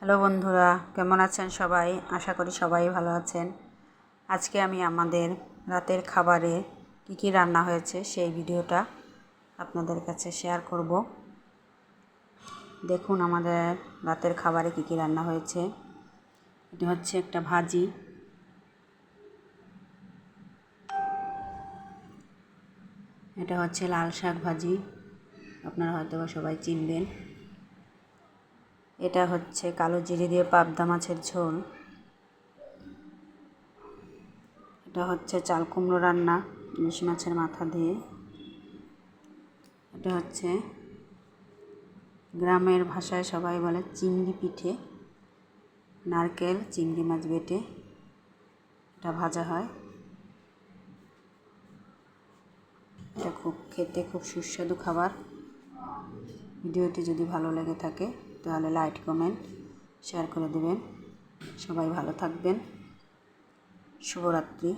Hello বন্ধুরা, কেমন আছেন সবাই? আশা করি সবাই ভালো আছেন। আজকে আমি আমাদের রাতের খাবারে কী রান্না হয়েছে সেই ভিডিওটা আপনাদের কাছে শেয়ার করব। দেখুন আমাদের রাতের খাবারে কী রান্না হয়েছে। এটা হচ্ছে একটা ভাজি, এটা হচ্ছে লাল শাক ভাজি, আপনারা হয়তো বা সবাই চিনবেন। এটা হচ্ছে কালো জিরে দিয়ে পাবদা মাছের ঝোল। এটা হচ্ছে চাল কুমড়ো রান্না ইলিশ মাছের মাথা দিয়ে। এটা হচ্ছে গ্রামের ভাষায় সবাই বলে চিংড়ি পিঠে, নারকেল চিংড়ি মাছ বেটে এটা ভাজা হয়। এটা খেতে খুব সুস্বাদু খাবার। ভিডিওটি যদি ভালো লেগে থাকে তাহলে লাইক কমেন্ট শেয়ার করে দেবেন। সবাই ভালো থাকবেন। শুভরাত্রি।